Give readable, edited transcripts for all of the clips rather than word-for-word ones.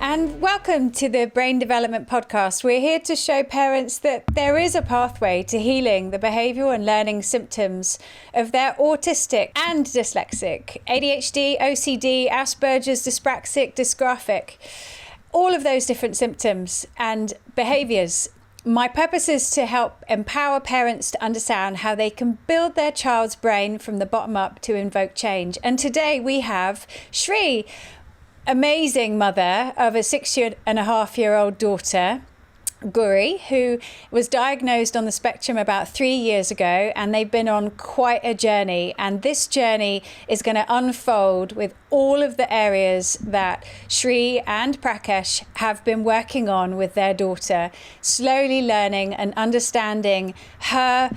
And welcome to the Brain Development Podcast. We're here to show parents that there is a pathway to healing the behavioural and learning symptoms of their autistic and dyslexic, ADHD, OCD, Asperger's, dyspraxic, dysgraphic, all of those different symptoms and behaviours. My purpose is to help empower parents to understand how they can build their child's brain from the bottom up to invoke change. And today we have Shri, amazing mother of a 6.5-year-old daughter, Guri, who was diagnosed on the spectrum about 3 years ago, and they've been on quite a journey. And this journey is going to unfold with all of the areas that Shri and Prakash have been working on with their daughter, slowly learning and understanding her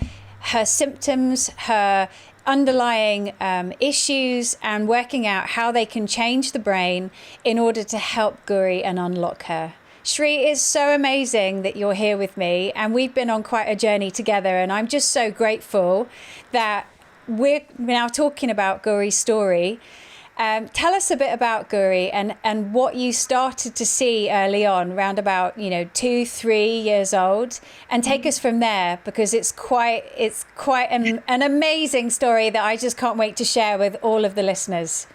symptoms, her underlying issues, and working out how they can change the brain in order to help Guri and unlock her. Shri, it's so amazing that you're here with me, and we've been on quite a journey together, and I'm just so grateful that we're now talking about Guri's story. Tell us a bit about Guri and what you started to see early on, around about 2-3 years old, and take us from there, because it's quite an amazing story that I just can't wait to share with all of the listeners.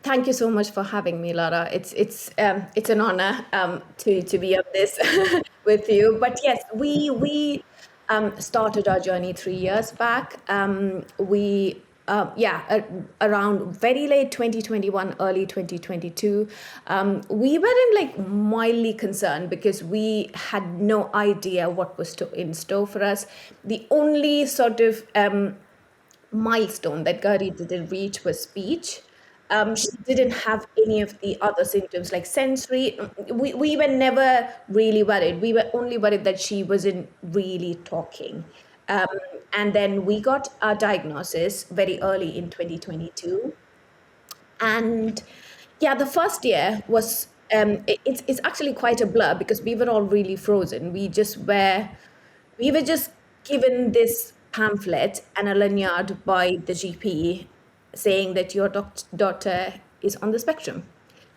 Thank you so much for having me, Laura. It's an honor to be on this with you. But yes, we started our journey 3 years back. Around very late 2021, early 2022, we weren't mildly concerned because we had no idea what was in store for us. The only sort of milestone that Guri didn't reach was speech. She didn't have any of the other symptoms like sensory. We were never really worried. We were only worried that she wasn't really talking. And then we got our diagnosis very early in 2022. And yeah, the first year was, it's actually quite a blur because we were all really frozen. We were just given this pamphlet and a lanyard by the GP saying that your daughter is on the spectrum.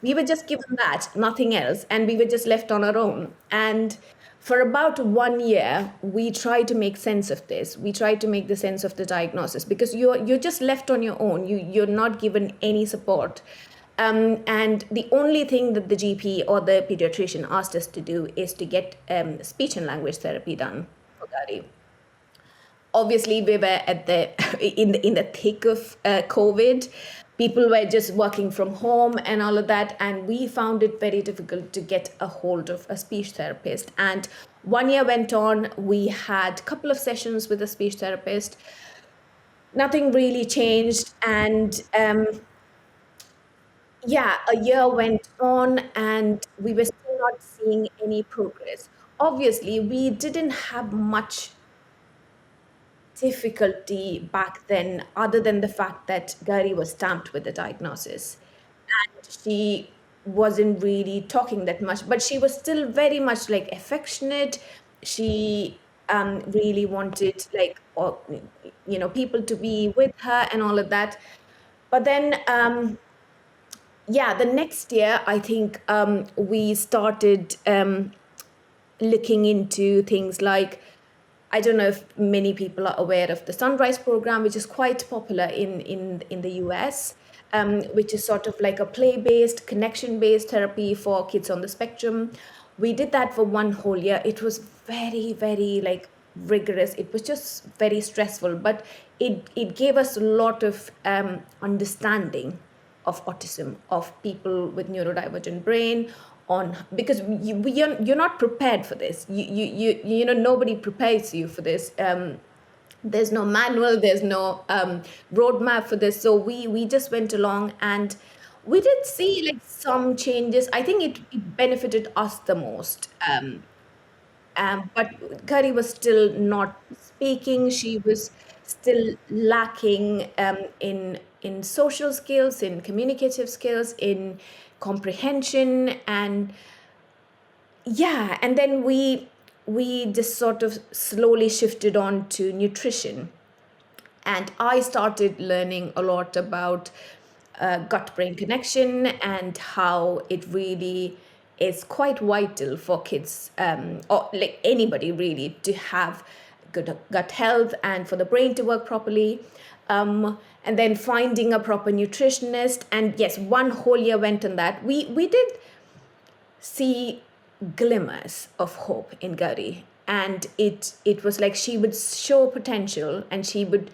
We were just given that, nothing else, and we were just left on our own. And for about 1 year, we tried to make sense of this. We tried to make the sense of the diagnosis because you're just left on your own. You're not given any support. And the only thing that the GP or the pediatrician asked us to do is to get speech and language therapy done for Guri. Obviously, we were in the thick of COVID. People were just working from home and all of that, and we found it very difficult to get a hold of a speech therapist. And 1 year went on. We had a couple of sessions with a speech therapist. Nothing really changed, and a year went on, and we were still not seeing any progress. Obviously, we didn't have much difficulty back then, other than the fact that Guri was stamped with the diagnosis, and she wasn't really talking that much, but she was still very much affectionate. She really wanted people to be with her and all of that. But then the next year, I think we started looking into things like, I don't know if many people are aware of the Sunrise program, which is quite popular in the US, which is sort of like a play-based, connection-based therapy for kids on the spectrum. We did that for 1 whole year. It was very, very rigorous. It was just very stressful, but it gave us a lot of understanding of autism, of people with neurodivergent brain, because you're not prepared for this. Nobody prepares you for this. There's no manual, there's no roadmap for this. So we just went along, and we did see some changes. I think it benefited us the most. But Guri was still not speaking. She was still lacking in social skills, in communicative skills, in comprehension, and then we just sort of slowly shifted on to nutrition, and I started learning a lot about gut-brain connection and how it really is quite vital for kids, or like anybody really, to have good gut health and for the brain to work properly. And then finding a proper nutritionist. And yes, one whole year went on that. We did see glimmers of hope in Guri. And it was like she would show potential and she would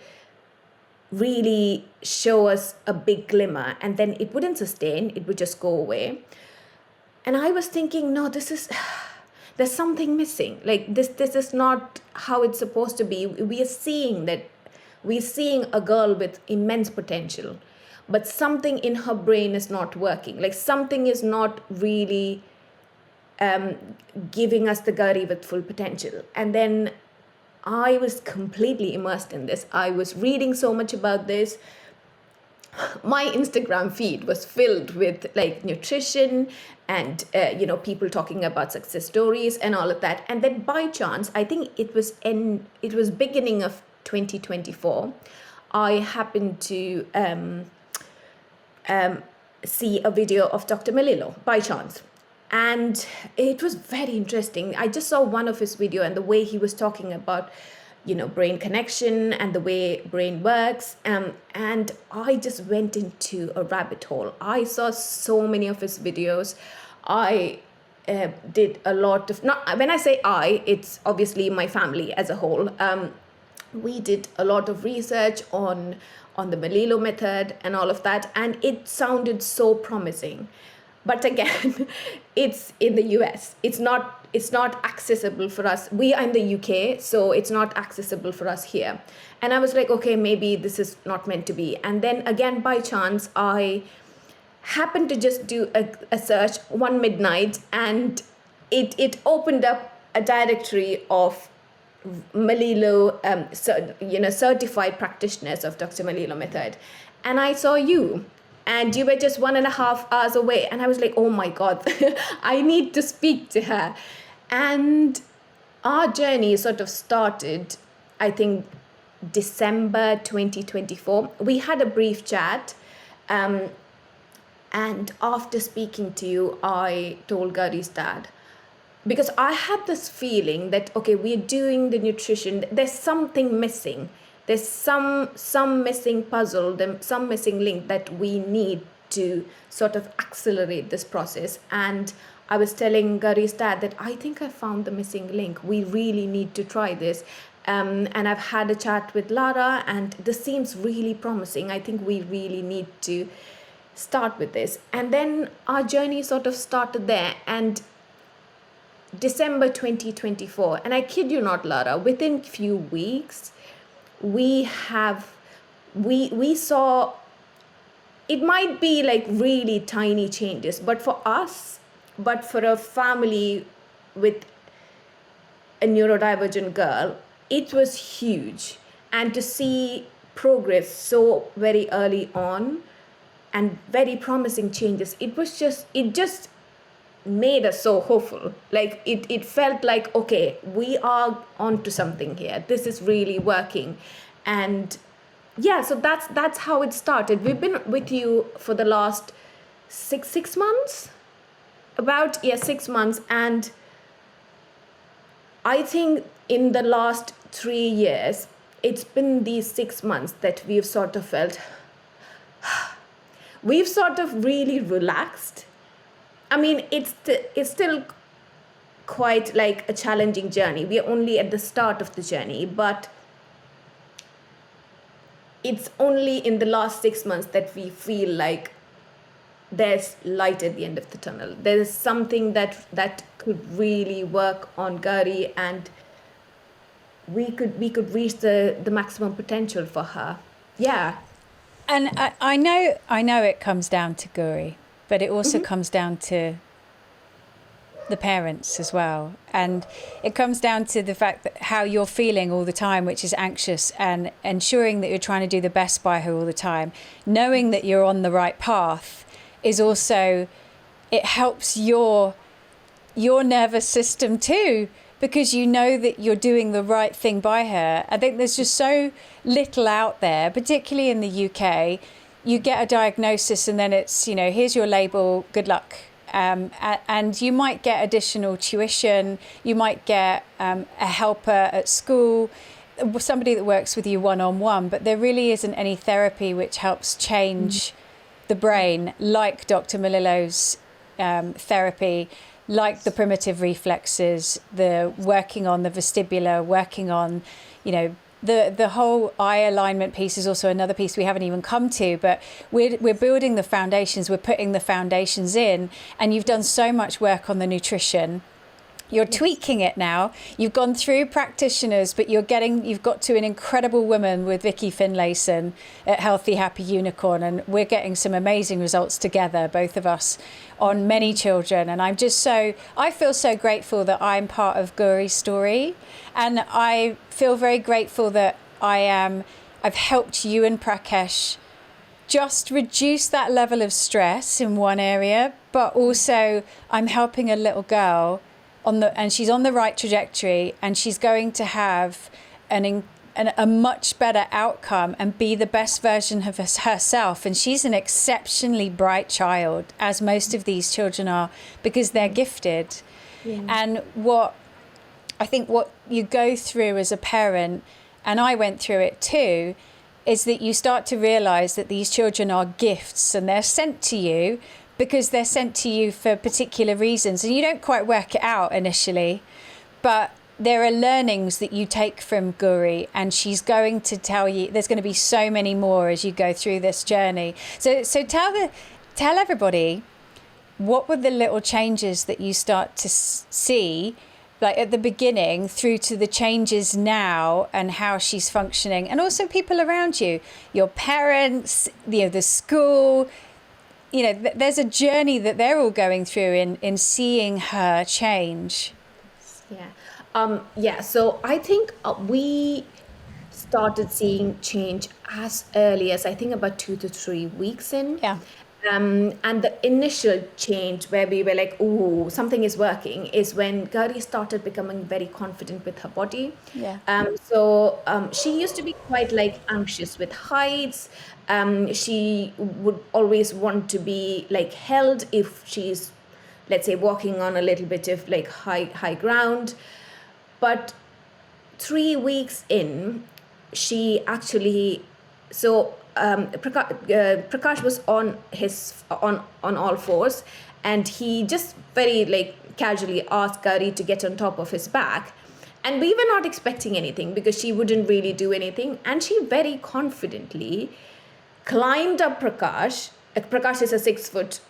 really show us a big glimmer, and then it wouldn't sustain, it would just go away. And I was thinking, no, there's something missing. Like this is not how it's supposed to be. We're seeing a girl with immense potential, but something in her brain is not working. Like something is not really giving us the Guri with full potential. And then I was completely immersed in this. I was reading so much about this. My Instagram feed was filled with like nutrition and people talking about success stories and all of that. And then by chance, I think it was beginning of 2024, I happened to see a video of Dr. Melillo by chance. And it was very interesting. I just saw one of his video, and the way he was talking about, brain connection and the way brain works. And I just went into a rabbit hole. I saw so many of his videos. I did a lot of, not when I say I, it's obviously my family as a whole. We did a lot of research on the Melillo Method and all of that, and it sounded so promising. But again, it's in the US. It's not accessible for us. We are in the UK, so it's not accessible for us here. And I was like, okay, maybe this is not meant to be. And then again, by chance, I happened to just do a search one midnight, and it opened up a directory of Melillo, certified practitioners of Dr. Melillo Method. And I saw you. And you were just 1.5 hours away. And I was like, oh my God, I need to speak to her. And our journey sort of started, I think, December 2024. We had a brief chat. And after speaking to you, I told Guri's dad, because I had this feeling that, okay, we're doing the nutrition. There's something missing. There's some missing puzzle, some missing link that we need to sort of accelerate this process. And I was telling Guri's dad that I think I found the missing link. We really need to try this. And I've had a chat with Lara, and this seems really promising. I think we really need to start with this. And then our journey sort of started there. And December 2024, and I kid you not, Lara, within a few weeks, we saw, it might be like really tiny changes, but for a family with a neurodivergent girl, it was huge. And to see progress so very early on and very promising changes, it just made us so hopeful. Like it felt like, okay, we are onto something here. This is really working. And yeah, so that's how it started. We've been with you for the last six months, 6 months. And I think in the last 3 years, it's been these 6 months that we've sort of felt, we've sort of really relaxed. I mean, it's still quite like a challenging journey. We are only at the start of the journey, but it's only in the last 6 months that we feel like there's light at the end of the tunnel. There is something that could really work on Guri, and we could reach the maximum potential for her. Yeah. And I know it comes down to Guri, but it also comes down to the parents as well. And it comes down to the fact that how you're feeling all the time, which is anxious, and ensuring that you're trying to do the best by her all the time. Knowing that you're on the right path is also, it helps your nervous system too, because you know that you're doing the right thing by her. I think there's just so little out there, particularly in the UK. You get a diagnosis and then it's, here's your label, good luck. and you might get additional tuition, you might get a helper at school, somebody that works with you one-on-one, but there really isn't any therapy which helps change the brain, like Dr. Melillo's therapy, like the primitive reflexes, the working on the vestibular, working on, the whole eye alignment piece is also another piece we haven't even come to, but we're building the foundations, we're putting the foundations in, and you've done so much work on the nutrition. You're tweaking it now. You've gone through practitioners, but you've got to an incredible woman with Vicky Finlayson at Healthy Happy Unicorn, and we're getting some amazing results together, both of us, on many children. And I feel so grateful that I'm part of Guri's story, and I feel very grateful that I've helped you and Prakesh just reduce that level of stress in one area, but also I'm helping a little girl and she's on the right trajectory, and she's going to have a much better outcome and be the best version of herself. And she's an exceptionally bright child, as most of these children are, because they're gifted. Yeah. And what you go through as a parent, and I went through it too, is that you start to realize that these children are gifts, and they're sent to you because they're sent to you for particular reasons, and you don't quite work it out initially, but there are learnings that you take from Guri, and she's going to tell you there's going to be so many more as you go through this journey. So tell everybody, what were the little changes that you start to see, like at the beginning through to the changes now, and how she's functioning, and also people around you, your parents, the school. There's a journey that they're all going through in seeing her change. So I think we started seeing change as early as, I think, about 2 to 3 weeks in. Yeah. And the initial change where we were like, ooh, something is working, is when Guri started becoming very confident with her body. Yeah. She used to be quite anxious with heights. She would always want to be held if she's, let's say, walking on a little bit of high ground. But 3 weeks in, she actually, Prakash was on all fours, and he just very casually asked Guri to get on top of his back, and we were not expecting anything because she wouldn't really do anything, and she very confidently climbed up Prakash. Prakash is a 6 foot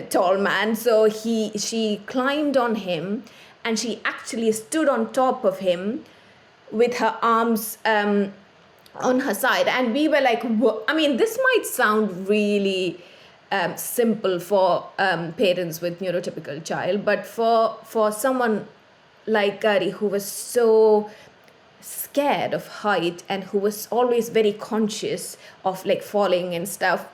tall man, so she climbed on him, and she actually stood on top of him with her arms on her side. And we were like, I mean, this might sound really simple for parents with neurotypical child, but for someone like Guri, who was so scared of height and who was always very conscious of falling and stuff,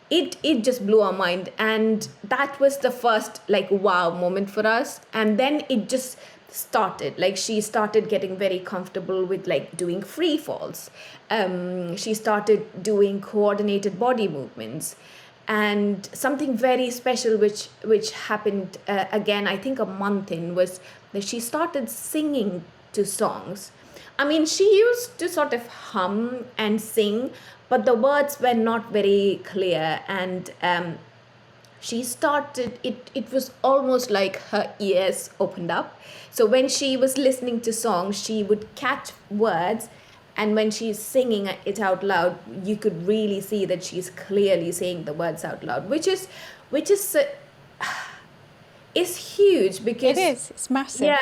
it just blew our mind. And that was the first wow moment for us. And then it just started, she started getting very comfortable with doing free falls. She started doing coordinated body movements, and something very special which happened again, I think a month in, was that she started singing to songs. I mean, she used to sort of hum and sing, but the words were not very clear. And she started, it was almost like her ears opened up. So when she was listening to songs, she would catch words. And when she's singing it out loud, you could really see that she's clearly saying the words out loud, which is huge, because it's massive.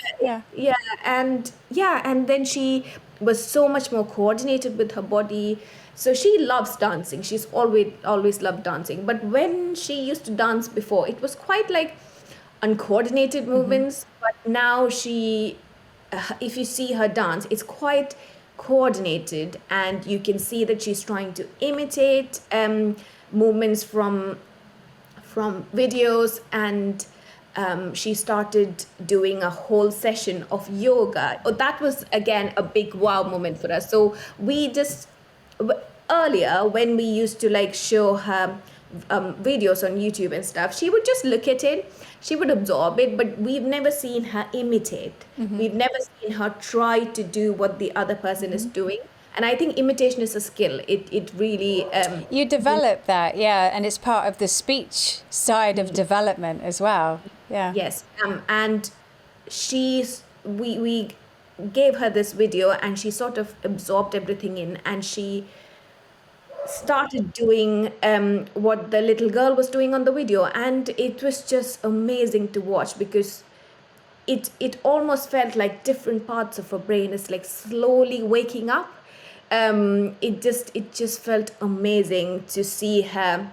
And then she was so much more coordinated with her body. So she loves dancing. She's always loved dancing. But when she used to dance before, it was quite uncoordinated movements. But now she, if you see her dance, it's quite coordinated, and you can see that she's trying to imitate movements from videos. And she started doing a whole session of yoga. That was again a big wow moment for us. So we just, earlier when we used to show her videos on YouTube and stuff, she would just look at it, she would absorb it, but we've never seen her imitate. We've never seen her try to do what the other person is doing. And I think imitation is a skill. It really You develop that, yeah, and it's part of the speech side of development as well. Yeah. yes. And we gave her this video, and she sort of absorbed everything in, and she started doing what the little girl was doing on the video, and it was just amazing to watch, because it almost felt like different parts of her brain is like slowly waking up. It just felt amazing to see her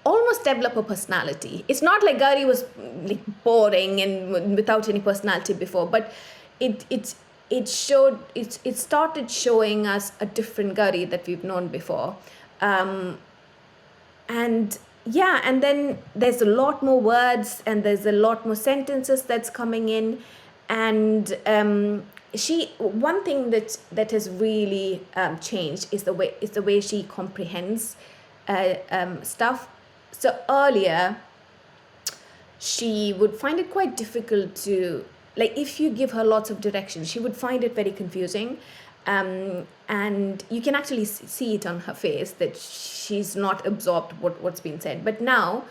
almost develop a personality. It's not like Guri was like boring and without any personality before, but it started showing us a different Guri that we've known before. And yeah, and then there's a lot more words, and there's a lot more sentences that's coming in. And one thing that has really changed is the way she comprehends stuff. So earlier, she would find it quite difficult to, like, if you give her lots of directions, she would find it very confusing. And you can actually see it on her face that she's not absorbed what's been said. But now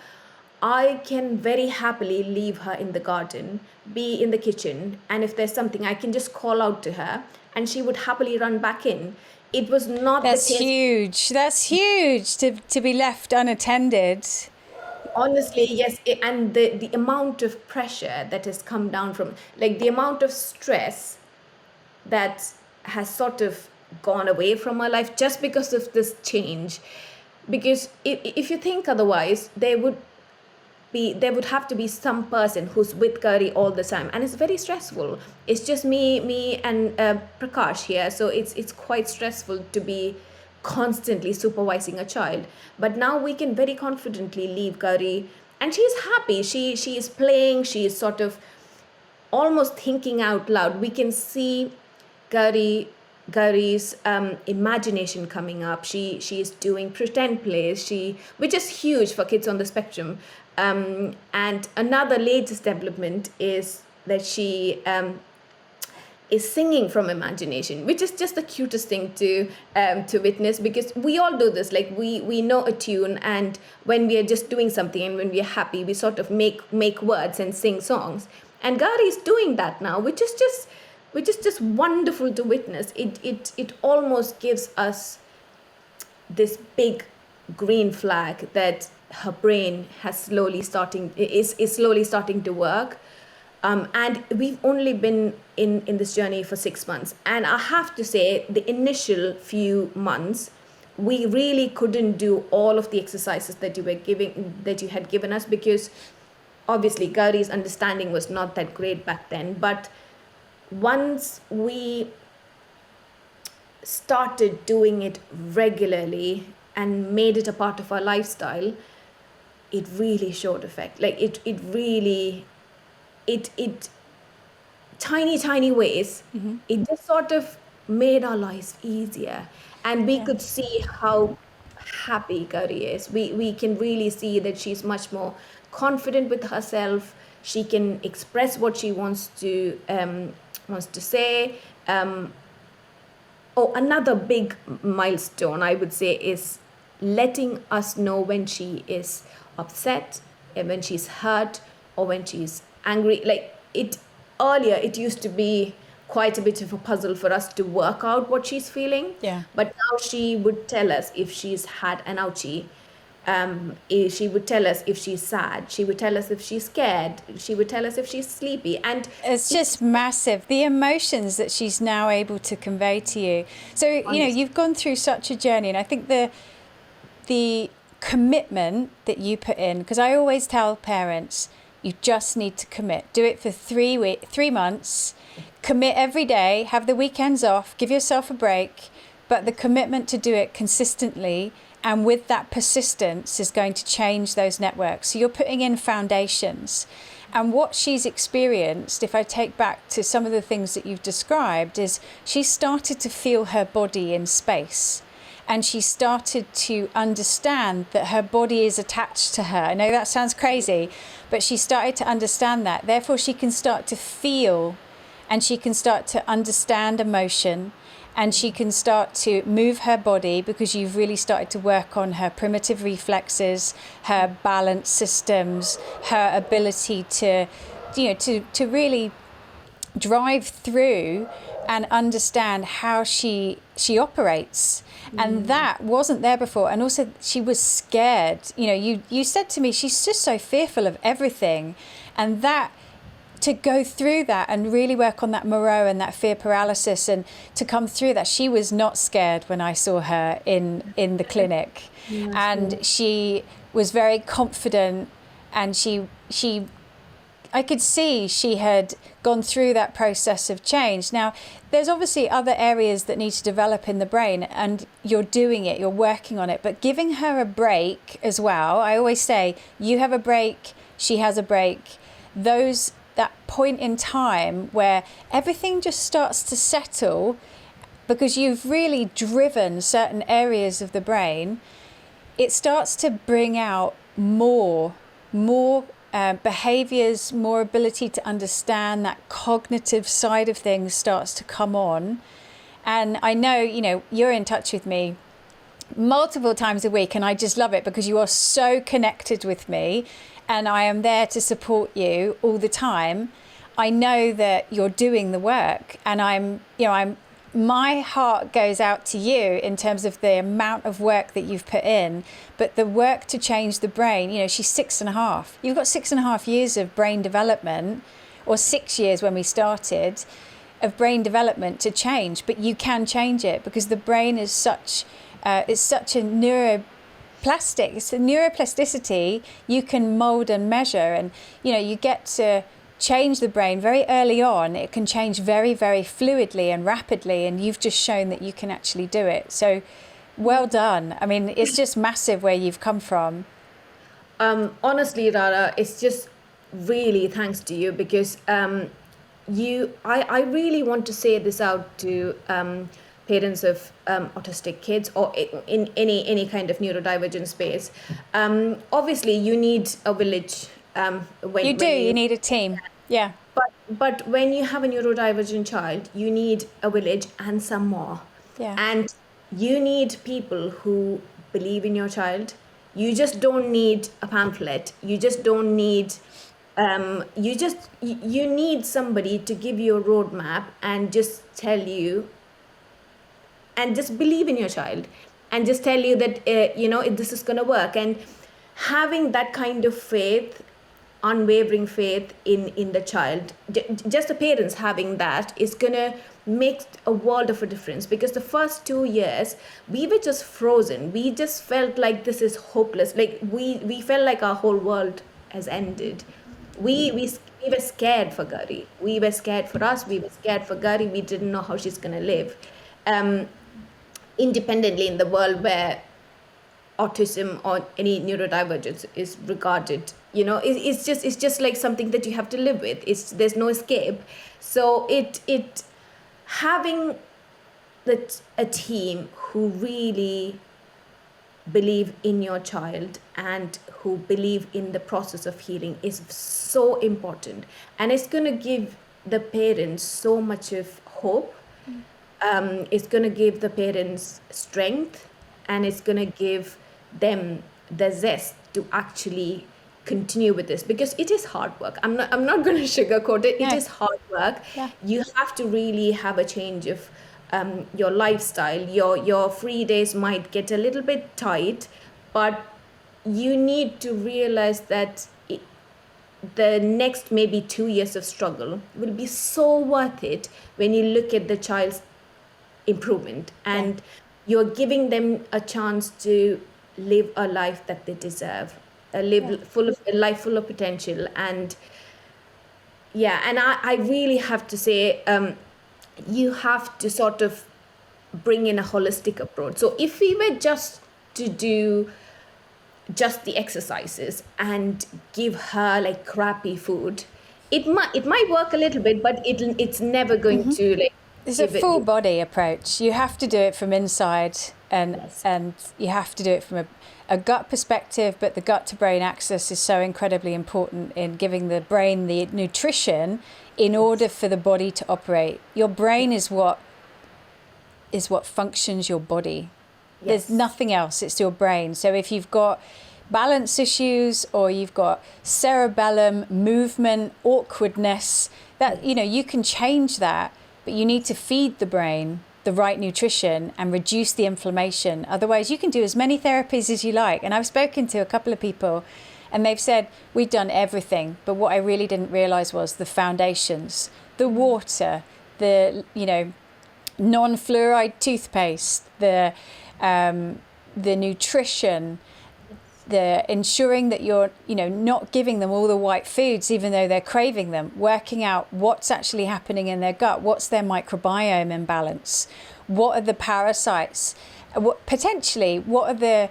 I can very happily leave her in the garden, be in the kitchen, and if there's something, I can just call out to her, and she would happily run back in. It was not That's the case. huge. That's huge to be left unattended. Honestly, yes. And the amount of pressure that has come down from, like, the amount of stress that has sort of gone away from her life just because of this change. Because if you think otherwise, there would have to be some person who's with Guri all the time, and it's very stressful. It's just me and Prakash here, so it's quite stressful to be constantly supervising a child. But now we can very confidently leave Guri, and she's happy. She is playing. She is sort of almost thinking out loud. We can see Guri's imagination coming up. She is doing pretend plays, which is huge for kids on the spectrum. And another latest development is that she is singing from imagination, which is just the cutest thing to witness, because we all do this. Like, we know a tune, and when we are just doing something and when we are happy, we sort of make words and sing songs. And Guri is doing that now, which is just wonderful to witness. It almost gives us this big green flag that her brain is slowly starting to work. And we've only been in this journey for 6 months. And I have to say, the initial few months, we really couldn't do all of the exercises that you had given us, because obviously Gauri's understanding was not that great back then. But once we started doing it regularly and made it a part of our lifestyle, it really showed effect. Like, it really, tiny ways, it just sort of made our lives easier. And we could see how happy Guri is. We can really see that she's much more confident with herself. She can express what she wants to say. Another big milestone, I would say, is letting us know when she is upset, and when she's hurt, or when she's angry. Like, earlier it used to be quite a bit of a puzzle for us to work out what she's feeling. Yeah. But now she would tell us if she's had an ouchie. She would tell us if she's sad. She would tell us if she's scared. She would tell us if she's sleepy. And it's just massive, the emotions that she's now able to convey to you. So, you've gone through such a journey, and I think the commitment that you put in, because I always tell parents, you just need to commit. Do it for 3 months. Commit every day. Have the weekends off. Give yourself a break. But the commitment to do it consistently and with that persistence is going to change those networks. So you're putting in foundations. And what she's experienced, if I take back to some of the things that you've described, is she started to feel her body in space. and she started to understand that her body is attached to her. I know that sounds crazy, but she started to understand that. Therefore, she can start to feel, and she can start to understand emotion, and she can start to move her body, because you've really started to work on her primitive reflexes, her balance systems, her ability to, to really drive through and understand how she operates. And that wasn't there before. And also she was scared. You said to me, she's just so fearful of everything. And that, to go through that and really work on that Moreau and that fear paralysis, and to come through that, she was not scared when I saw her in the clinic. And she was very confident, and I could see she had gone through that process of change. Now, there's obviously other areas that need to develop in the brain, and you're doing it, you're working on it, but giving her a break as well. I always say, you have a break, she has a break. That point in time where everything just starts to settle, because you've really driven certain areas of the brain, it starts to bring out more behaviors, more ability to understand. That cognitive side of things starts to come on. And I know, you're in touch with me multiple times a week, and I just love it, because you are so connected with me, and I am there to support you all the time. I know that you're doing the work, and my heart goes out to you in terms of the amount of work that you've put in, but the work to change the brain. She's 6.5. You've got 6.5 years of brain development, or 6 years when we started, of brain development to change, but you can change it, because the brain is such a neuroplastic. It's a neuroplasticity. You can mold and measure, and you get to change the brain very early on. It can change very, very fluidly and rapidly, and you've just shown that you can actually do it. So well done. I mean, it's just massive where you've come from. Honestly, Rara, it's just really thanks to you, because I really want to say this out to parents of autistic kids, or in any kind of neurodivergent space. Obviously, you need a village. You need a team. Yeah. But when you have a neurodivergent child, you need a village and some more. Yeah. And you need people who believe in your child. You just don't need a pamphlet. You just don't need you need somebody to give you a roadmap and just tell you, and just believe in your child, and just tell you that this is going to work. And having that kind of faith, unwavering faith in the child, just the parents having that, is going to make a world of a difference. Because the first 2 years we were just frozen. We just felt like this is hopeless. Like we felt like our whole world has ended. We were scared for Guri. We were scared for us. We were scared for Guri. We didn't know how she's going to live independently in the world where autism or any neurodivergence is regarded. It's just like something that you have to live with. There's no escape. So it having a team who really believe in your child and who believe in the process of healing is so important, and it's going to give the parents so much of hope. It's going to give the parents strength, and it's going to give them the zest to actually continue with this, because it is hard work. I'm not going to sugarcoat it. It is hard work. Yeah. You have to really have a change of your lifestyle. Your free days might get a little bit tight, but you need to realize that the next maybe 2 years of struggle will be so worth it when you look at the child's improvement, and you're giving them a chance to live a life that they deserve, a life full of potential. And I really have to say, you have to sort of bring in a holistic approach. So if we were just to do just the exercises and give her like crappy food, it might work a little bit, but it's never going to like It's a full body approach. You have to do it from inside, and Yes. and you have to do it from a gut perspective, but the gut to brain axis is so incredibly important in giving the brain the nutrition in order for the body to operate. Your brain is what functions your body. There's nothing else, it's your brain. So if you've got balance issues, or you've got cerebellum, movement, awkwardness, that, you know, you can change that, but you need to feed the brain the right nutrition and reduce the inflammation. Otherwise, you can do as many therapies as you like. And I've spoken to a couple of people and they've said, we've done everything, but what I really didn't realize was the foundations, the water, the, you know, non-fluoride toothpaste, the nutrition, the ensuring that you're, you know, not giving them all the white foods even though they're craving them, working out what's actually happening in their gut, what's their microbiome imbalance, what are the parasites, what are the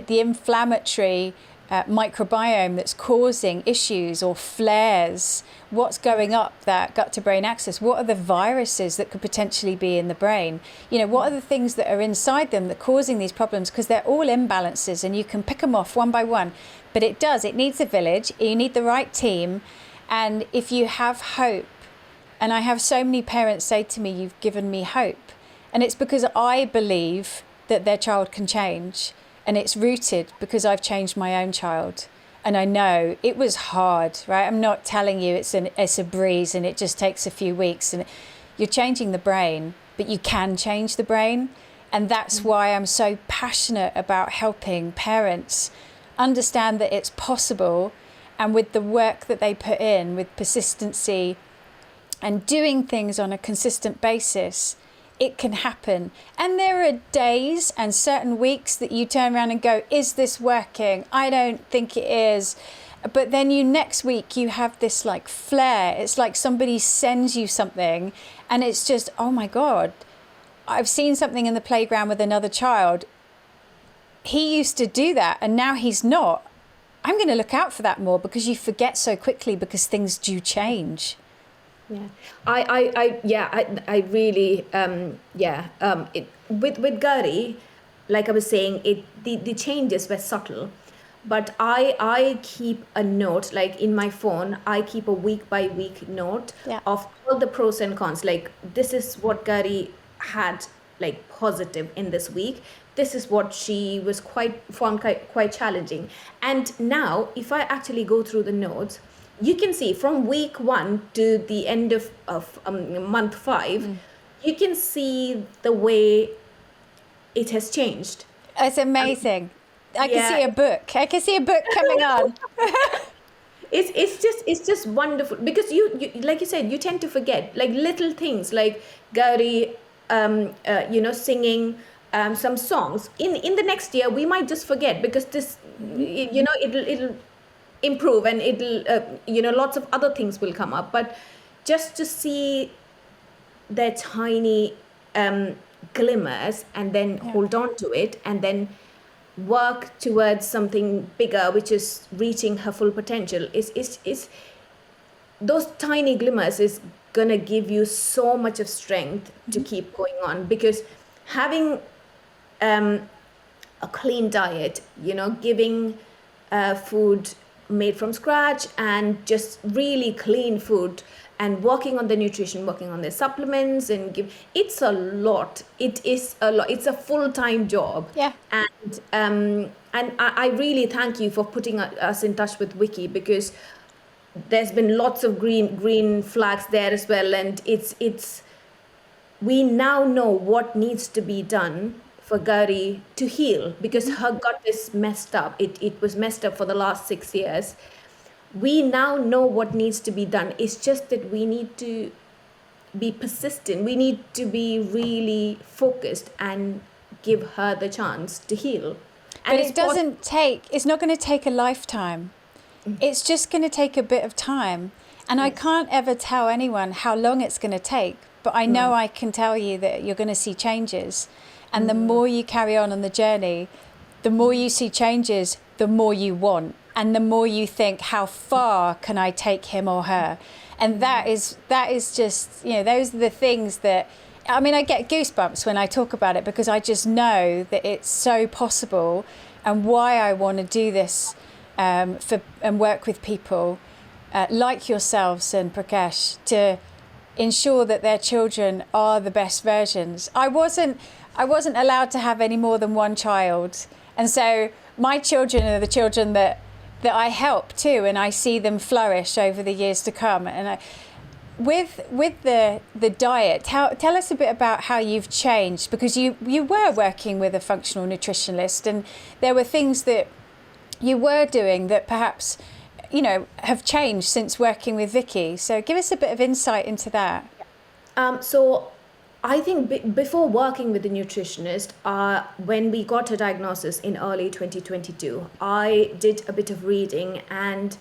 inflammatory microbiome that's causing issues or flares, what's going up that gut to brain axis, what are the viruses that could potentially be in the brain, you know, what are the things that are inside them that are causing these problems, because they're all imbalances and you can pick them off one by one. But it needs a village, you need the right team. And if you have hope, and I have so many parents say to me, you've given me hope, and it's because I believe that their child can change. And it's rooted because I've changed my own child. And I know it was hard, right? I'm not telling you it's a breeze and it just takes a few weeks. And you're changing the brain, but you can change the brain. And that's why I'm so passionate about helping parents understand that it's possible. And with the work that they put in, with persistency and doing things on a consistent basis, it can happen. And there are days and certain weeks that you turn around and go, is this working? I don't think it is. But then next week you have this like flare. It's like somebody sends you something and it's just, oh my God, I've seen something in the playground with another child. He used to do that and now he's not. I'm going to look out for that more, because you forget so quickly because things do change. Yeah, I really, with Guri, like I was saying, the changes were subtle, but I keep a note, like in my phone, I keep a week by week note of all the pros and cons. Like, this is what Guri had like positive in this week. This is what she was found quite challenging. And now, if I actually go through the notes, you can see from week 1 to the end of month 5, you can see the way it has changed. It's amazing. I can see a book. I can see a book coming on. It's just wonderful, because you like you said, you tend to forget like little things, like Guri, singing some songs. In the next year, we might just forget, because this, it'll improve, and it'll lots of other things will come up. But just to see their tiny glimmers, and then hold on to it, and then work towards something bigger, which is reaching her full potential, is those tiny glimmers is gonna give you so much of strength to keep going on. Because having a clean diet, giving food made from scratch, and just really clean food, and working on the nutrition, working on the supplements, and it's a lot. It is a lot. It's a full-time job. Yeah. And I really thank you for putting us in touch with Wiki, because there's been lots of green flags there as well, and it's we now know what needs to be done for Guri to heal, because her gut is messed up. It was messed up for the last 6 years. We now know what needs to be done. It's just that we need to be persistent. We need to be really focused and give her the chance to heal. And it's not going to take a lifetime. It's just going to take a bit of time. And I can't ever tell anyone how long it's going to take, but I know I can tell you that you're going to see changes. And the more you carry on the journey, the more you see changes, the more you want. And the more you think, how far can I take him or her? And that is just, those are the things that, I mean, I get goosebumps when I talk about it, because I just know that it's so possible, and why I want to do this and work with people like yourselves and Prakash to ensure that their children are the best versions. I wasn't allowed to have any more than one child, and so my children are the children that I help too, and I see them flourish over the years to come. And with the diet, tell us a bit about how you've changed, because you were working with a functional nutritionist, and there were things that you were doing that perhaps have changed since working with Vicky. So give us a bit of insight into that. So I think before working with the nutritionist, when we got a diagnosis in early 2022, I did a bit of reading, and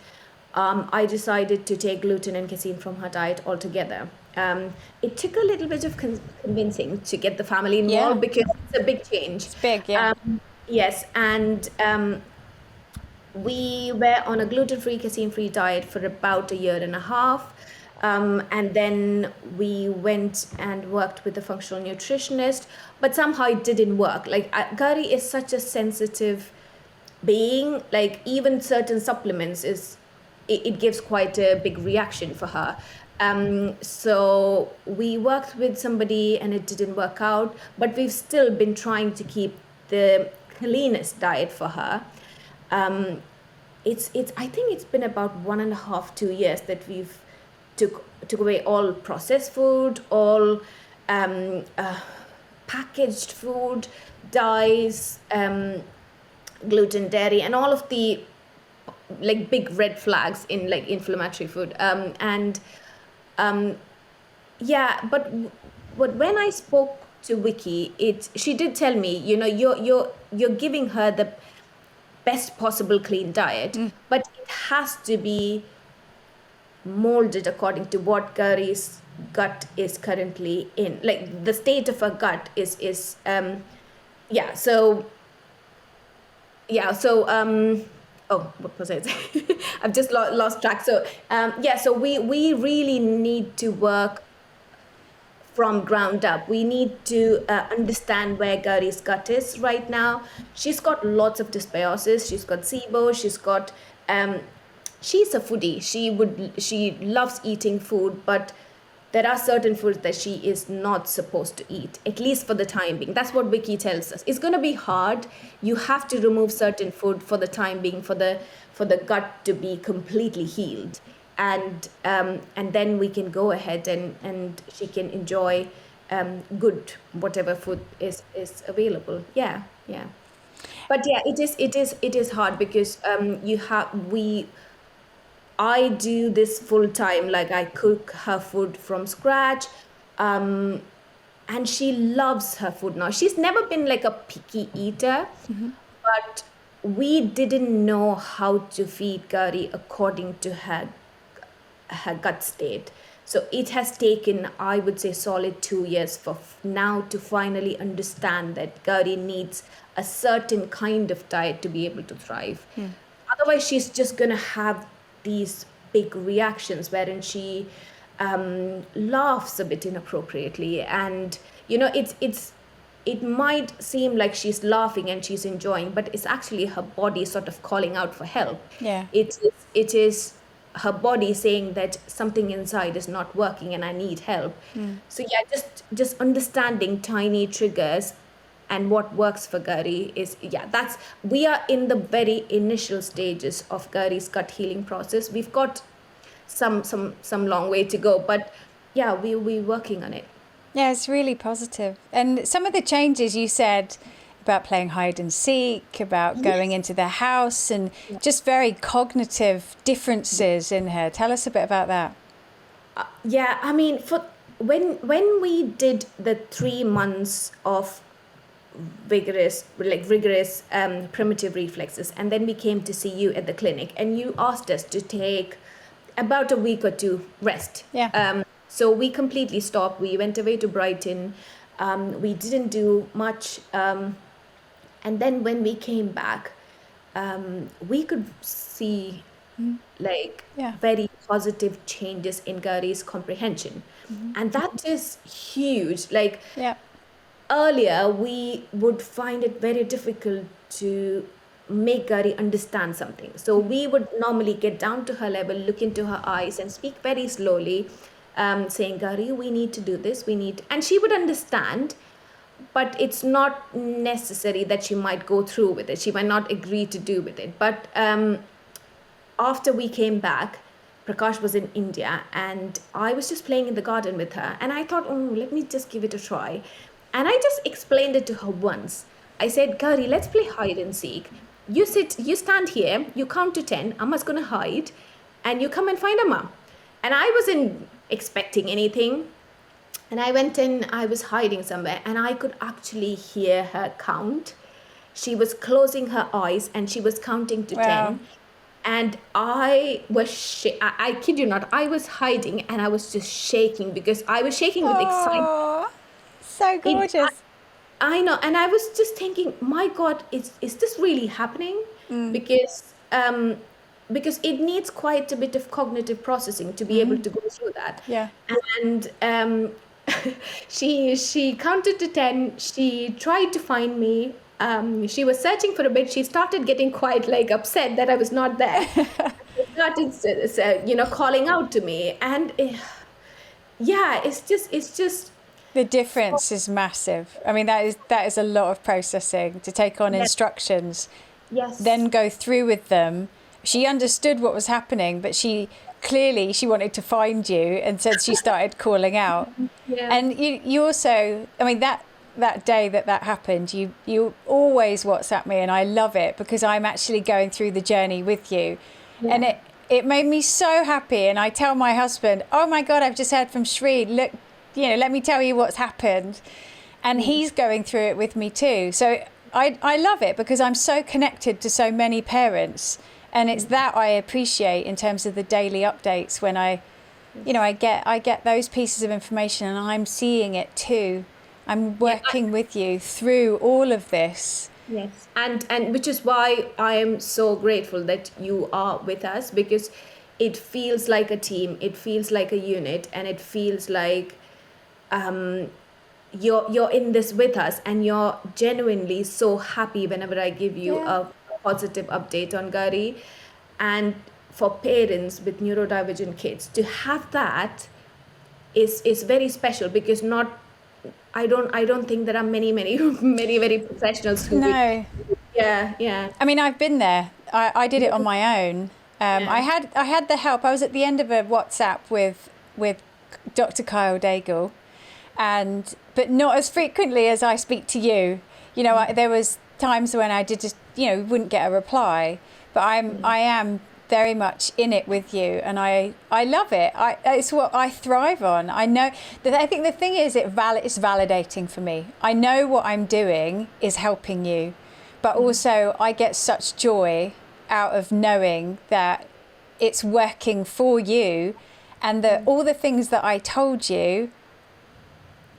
I decided to take gluten and casein from her diet altogether. It took a little bit of convincing to get the family involved, because it's a big change. It's big, yeah. Yes, and we were on a gluten-free, casein-free diet for about a year and a half. And then we went and worked with a functional nutritionist, but somehow it didn't work. Like, Guri is such a sensitive being, like even certain supplements it gives quite a big reaction for her. So we worked with somebody and it didn't work out, but we've still been trying to keep the cleanest diet for her. It's I think it's been about 1.5, 2 years that we've took away all processed food, all packaged food, dyes, gluten, dairy, and all of the like big red flags in like inflammatory food. But when I spoke to Vicky, she did tell me, you're giving her the best possible clean diet, but it has to be molded according to what Guri's gut is currently in. Like the state of her gut is what was I saying? I've just lost track. So so we really need to work from ground up. We need to understand where Guri's gut is right now. She's got lots of dysbiosis. She's got SIBO. She's got she's a foodie. She loves eating food, but there are certain foods that she is not supposed to eat, at least for the time being. That's what Vicky tells us. It's going to be hard. You have to remove certain food for the time being for the gut to be completely healed. And then we can go ahead and she can enjoy good whatever food is available. Yeah. But yeah, it is hard because I do this full time. Like I cook her food from scratch, and she loves her food now. She's never been like a picky eater, but we didn't know how to feed Guri according to her gut state. So it has taken, I would say, solid 2 years for now to finally understand that Guri needs a certain kind of diet to be able to thrive. Otherwise, she's just going to have these big reactions wherein she laughs a bit inappropriately, and it might seem like she's laughing and she's enjoying, but it's actually her body sort of calling out for help. It is her body saying that something inside is not working and I need help. So yeah, just understanding tiny triggers and what works for Guri we are in the very initial stages of Guri's gut healing process. We've got some long way to go, but yeah, we're working on it. Yeah, it's really positive. And some of the changes you said about playing hide and seek, about going into the house, and just very cognitive differences in her. Tell us a bit about that. I mean, for when we did the 3 months of rigorous primitive reflexes, and then we came to see you at the clinic, and you asked us to take about a week or two rest. So we completely stopped. We went away to Brighton. We didn't do much, and then when we came back, we could see like Yeah. very positive changes in Gauri's comprehension. And that is huge. Like Yeah. earlier, we would find it very difficult to make Gauri understand something. So we would normally get down to her level, look into her eyes, and speak very slowly, saying, Gauri, we need to do this, and she would understand, but it's not necessary that she might go through with it. She might not agree to do with it. But after we came back, Prakash was in India and I was just playing in the garden with her. And I thought, oh, let me just give it a try. And I just explained it to her once. I said, Gauri, let's play hide and seek. You stand here, you count to 10, Amma's gonna hide, and you come and find Amma. And I wasn't expecting anything. And I went in, I was hiding somewhere, and I could actually hear her count. She was closing her eyes and she was counting to Wow. 10. And I was, I kid you not, I was hiding and I was just shaking because I was shaking with excitement. Oh, so It, gorgeous. I know. And I was just thinking, my God, is this really happening? Because, because it needs quite a bit of cognitive processing to be able to go through that. Yeah. And she counted to 10. She tried to find me. She was searching for a bit. She started getting quite like upset that I was not there. She started, calling out to me. And yeah, it's just The difference is massive. I mean, that is a lot of processing to take on Yes. instructions, yes. then go through with them. She understood what was happening, but she wanted to find you, and so she started calling out. Yeah. And you also, I mean, that day that happened, you always WhatsApp me, and I love it because I'm actually going through the journey with you. Yeah. And it made me so happy. And I tell my husband, oh my God, I've just heard from Shri. Look, let me tell you what's happened. And he's going through it with me too. So I love it because I'm so connected to so many parents. And it's that I appreciate in terms of the daily updates when I get those pieces of information and I'm seeing it too. I'm working with you through all of this. Yes, and which is why I am so grateful that you are with us, because it feels like a team, it feels like a unit, and it feels like you're in this with us, and you're genuinely so happy whenever I give you Yeah. a positive update on Guri. And for parents with neurodivergent kids to have that is very special, because not I don't think there are many many very professionals who would, No. yeah. I mean, I've been there. I did it on my own. I had the help. I was at the end of a WhatsApp with Dr. Kyle Daigle, but not as frequently as I speak to you. There was times when I did just wouldn't get a reply, but I am very much in it with you, and I love it. It's what I thrive on. I know that. I think the thing is, it's validating for me. I know what I'm doing is helping you, but also I get such joy out of knowing that it's working for you, and that all the things that I told you,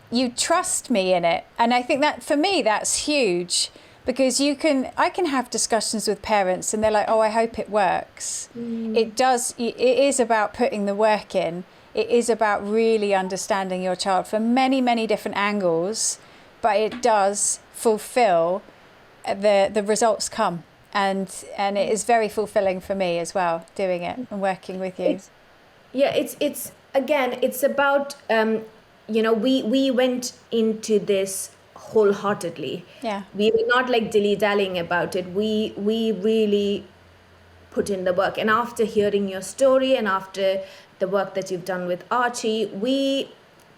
you trust me in it. And I think that for me, that's huge. Because I can have discussions with parents and they're like, oh, I hope it works. It is about putting the work in. It is about really understanding your child from many, many different angles, but it does fulfill the results come. And it is very fulfilling for me as well, doing it and working with you. It's again, it's about, we went into this wholeheartedly. Yeah. We were not like dilly-dallying about it. We really put in the work. And after hearing your story and after the work that you've done with Archie, we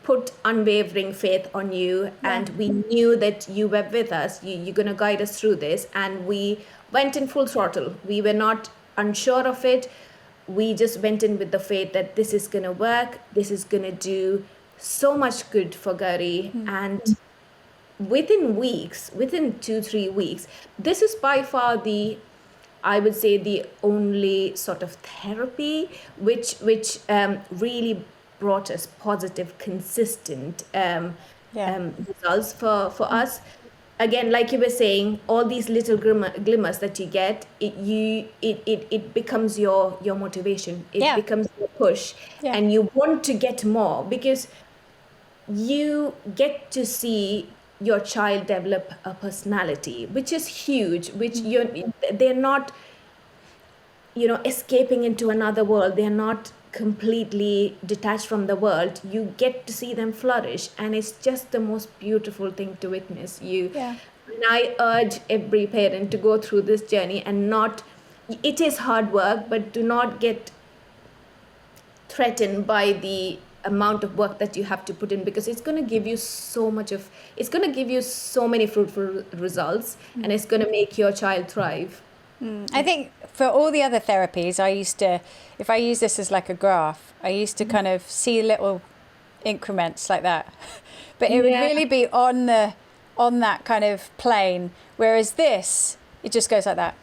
put unwavering faith on you, and we knew that you were with us. You're going to guide us through this, and we went in full throttle. We were not unsure of it. We just went in with the faith that this is going to work. This is going to do so much good for Guri. And within 2-3 weeks, this is by far I would say the only sort of therapy which really brought us positive, consistent results for us. again, like you were saying, all these little glimmers that you get, it becomes your motivation. It Yeah. becomes your push, Yeah. and you want to get more because you get to see your child develop a personality, which is huge. Which they're not, escaping into another world. They're not completely detached from the world. You get to see them flourish, and it's just the most beautiful thing to witness. Yeah. And I urge every parent to go through this journey and not. It is hard work, but do not get threatened by the amount of work that you have to put in, because it's going to give you it's going to give you so many fruitful results, and it's going to make your child thrive. I think for all the other therapies, if I use this as like a graph, I used to kind of see little increments like that, but it would Yeah. really be on that kind of plane. Whereas this, it just goes like that,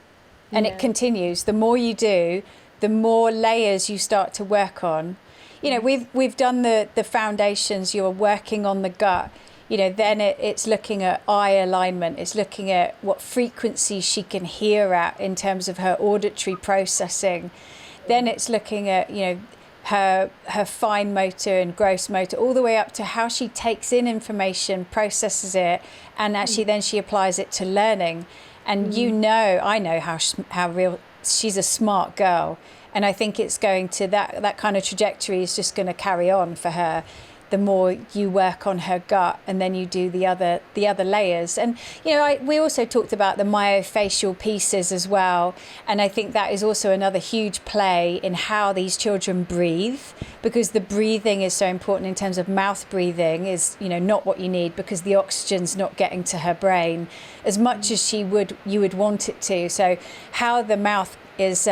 and it continues. The more you do, the more layers you start to work on. We've done the foundations. You're working on the gut. Then it's looking at eye alignment. It's looking at what frequency she can hear at in terms of her auditory processing. Then it's looking at, her fine motor and gross motor, all the way up to how she takes in information, processes it, and actually then she applies it to learning. And I know how real she's a smart girl. And I think it's going to that kind of trajectory is just going to carry on for her. The more you work on her gut, and then you do the other layers. And we also talked about the myofascial pieces as well, and I think that is also another huge play in how these children breathe, because the breathing is so important in terms of mouth breathing is not what you need, because the oxygen's not getting to her brain as much as you would want it to. So how the mouth is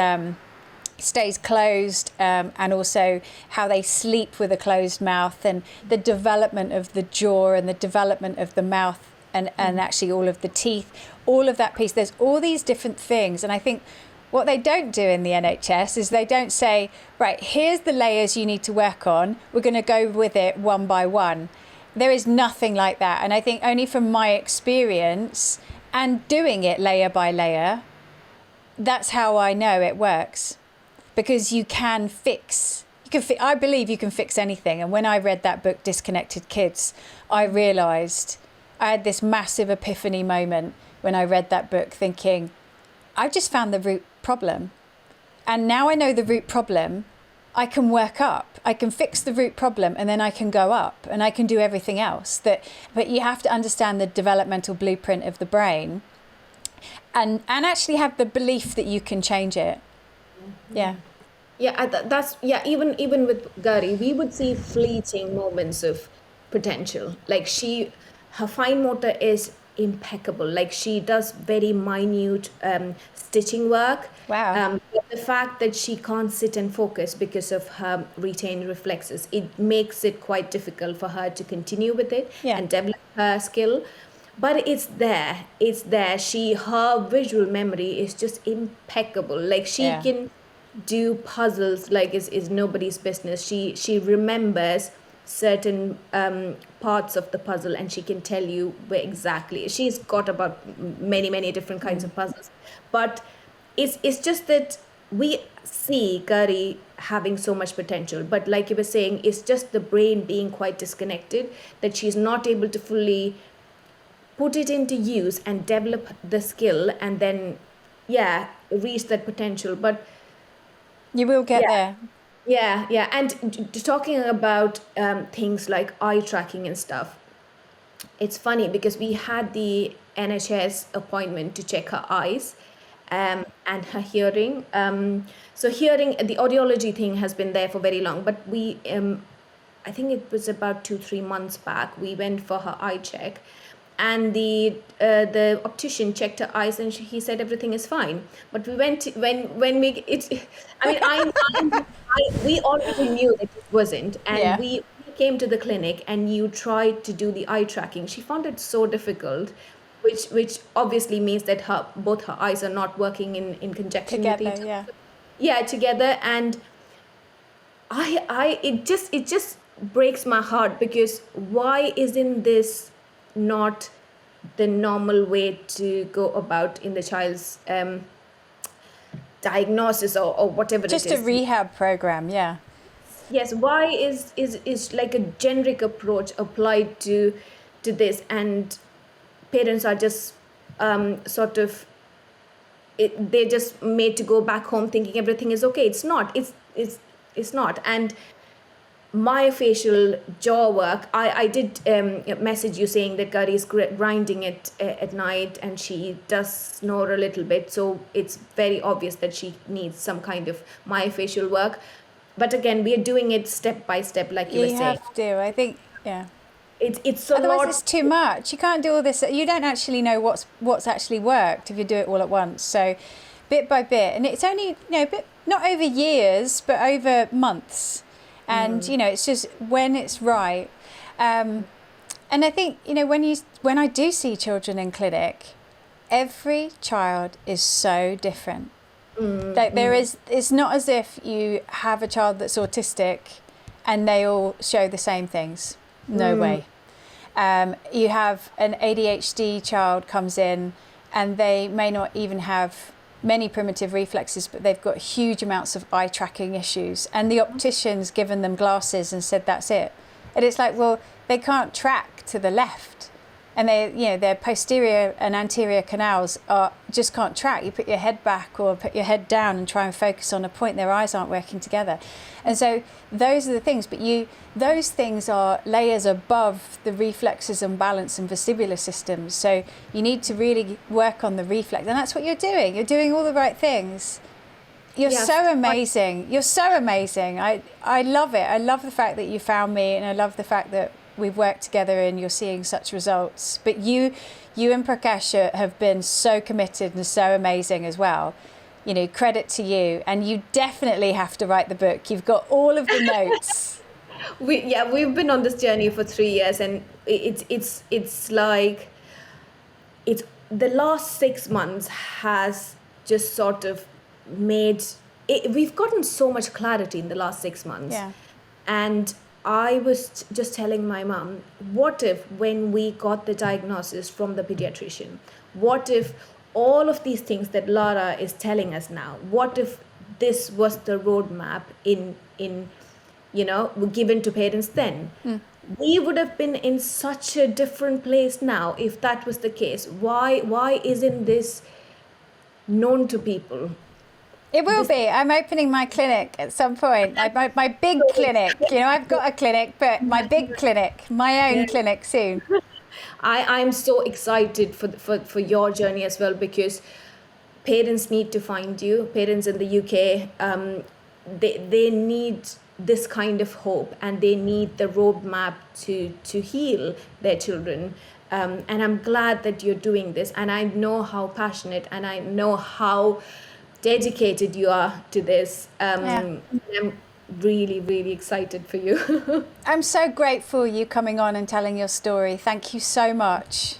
stays closed, and also how they sleep with a closed mouth, and the development of the jaw and the development of the mouth, and actually all of the teeth, all of that piece. There's all these different things, and I think what they don't do in the NHS is they don't say, right, here's the layers you need to work on, we're going to go with it one by one. There is nothing like that. And I think only from my experience and doing it layer by layer, that's how I know it works. Because I believe you can fix anything. And when I read that book, Disconnected Kids, I realised I had this massive epiphany moment when I read that book, thinking, I've just found the root problem. And now I know the root problem, I can work up. I can fix the root problem, and then I can go up and I can do everything else. But you have to understand the developmental blueprint of the brain, and actually have the belief that you can change it. Yeah. Even with Guri, we would see fleeting moments of potential. Like her fine motor is impeccable. Like she does very minute stitching work. Wow. But the fact that she can't sit and focus because of her retained reflexes, it makes it quite difficult for her to continue with it and develop her skill. But it's there. Her visual memory is just impeccable. Like she can do puzzles like is nobody's business. She remembers certain parts of the puzzle, and she can tell you where exactly. She's got about many different kinds of puzzles. But it's just that we see Guri having so much potential, but like you were saying, it's just the brain being quite disconnected, that she's not able to fully put it into use and develop the skill, and then reach that potential. But you will get there. And talking about things like eye tracking and stuff, it's funny because we had the NHS appointment to check her eyes and her hearing. So hearing, the audiology thing has been there for very long, but we I think it was about 2-3 months back, we went for her eye check, and the optician checked her eyes, and he said everything is fine. But we went we already knew that it wasn't, and we came to the clinic, and you tried to do the eye tracking. She found it so difficult, which obviously means that both her eyes are not working in conjunction together, with each other. Together. And it just breaks my heart, because why isn't this not the normal way to go about in the child's diagnosis or whatever Just it a is. rehab program, yeah. Yes, why is like a generic approach applied to this, and parents are just sort of they're just made to go back home thinking everything is okay. It's not. It's not. And myofascial jaw work, I did message you saying that Guri is grinding it at night and she does snore a little bit, so it's very obvious that she needs some kind of myofascial work. But again, we are doing it step by step, like you were You saying. have to, I think, yeah. It's a Otherwise, lot. it's too much. You can't do all this. You don't actually know what's actually worked if you do it all at once. So, bit by bit, and it's only not over years, but over months. And it's just when it's right. And I think when I do see children in clinic, every child is so different. Like it's not as if you have a child that's autistic and they all show the same things. No way. You have an ADHD child comes in and they may not even have many primitive reflexes, but they've got huge amounts of eye tracking issues. And the optician's given them glasses and said, that's it. And it's like, well, they can't track to the left. And their posterior and anterior canals just can't track. You put your head back or put your head down and try and focus on a point, their eyes aren't working together. And so those are the things, but those things are layers above the reflexes and balance and vestibular systems. So you need to really work on the reflex. And that's what you're doing. You're doing all the right things. You're so amazing. You're so amazing. I love it. I love the fact that you found me, and I love the fact that we've worked together and you're seeing such results. But you and Prakash have been so committed and so amazing as well. Credit to you. And you definitely have to write the book. You've got all of the notes. We've been on this journey for 3 years, and it's like the last 6 months has just sort of made it, we've gotten so much clarity in the last 6 months. Yeah. And I was just telling my mom, what if when we got the diagnosis from the pediatrician, what if all of these things that Lara is telling us now, what if this was the roadmap in given to parents then? We would have been in such a different place now if that was the case. Why isn't this known to people? It will be. I'm opening my clinic at some point. My big clinic. I've got a clinic, but my big clinic, my own clinic soon. I'm so excited for your journey as well, because parents need to find you. Parents in the UK, they need this kind of hope, and they need the roadmap to heal their children. And I'm glad that you're doing this, and I know how passionate and I know how dedicated you are to this. I'm really, really excited for you. I'm so grateful you coming on and telling your story. Thank you so much.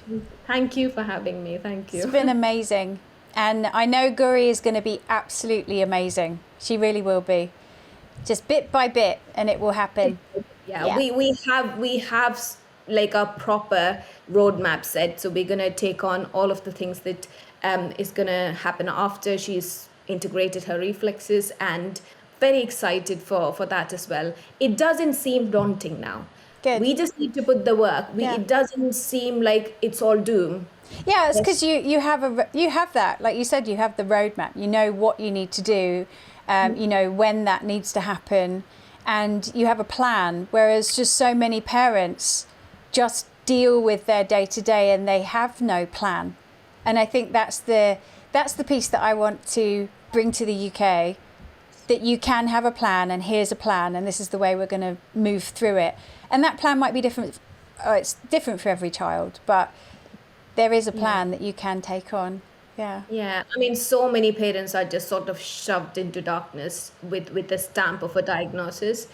Thank you for having me. Thank you. It's been amazing. And I know Guri is going to be absolutely amazing. She really will be. Just bit by bit, and it will happen. Yeah. We have like a proper roadmap set. So we're going to take on all of the things that is going to happen after she's integrated her reflexes, and very excited for that as well. It doesn't seem daunting now. Good. We just need to put the work. It doesn't seem like it's all doom. Yeah, it's because you have that, like you said, you have the roadmap. You know what you need to do. You know when that needs to happen, and you have a plan. Whereas just so many parents just deal with their day to day and they have no plan. And I think that's the piece that I want to bring to the UK, that you can have a plan, and here's a plan, and this is the way we're going to move through it. And that plan might be different. It's different for every child, but there is a plan that you can take on. Yeah. I mean, so many parents are just sort of shoved into darkness with the stamp of a diagnosis,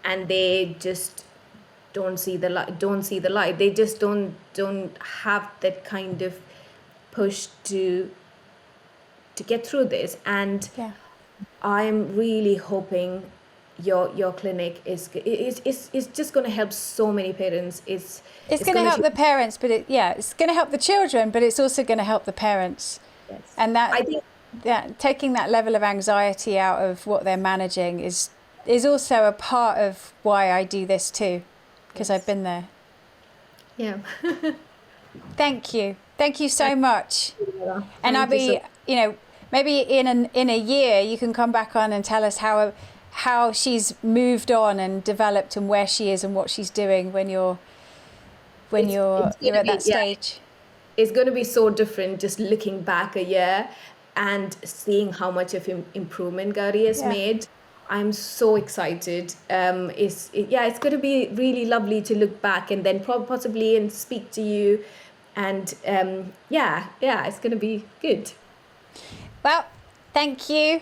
and they just don't see the light. They just don't have that kind of push to get through this. And I'm really hoping your clinic is just going to help so many parents. It's going to help the parents, but it's going to help the children, but it's also going to help the parents. Yes. And that I think taking that level of anxiety out of what they're managing is also a part of why I do this too, because I've been there. Yeah. Thank you so much. Yeah. And I'll be, maybe in a year you can come back on and tell us how she's moved on and developed and where she is and what she's doing when you're at that stage. It's going to be so different just looking back a year and seeing how much of improvement Guri has made. I'm so excited. It's going to be really lovely to look back and then possibly and speak to you, and it's going to be good. Well, thank you.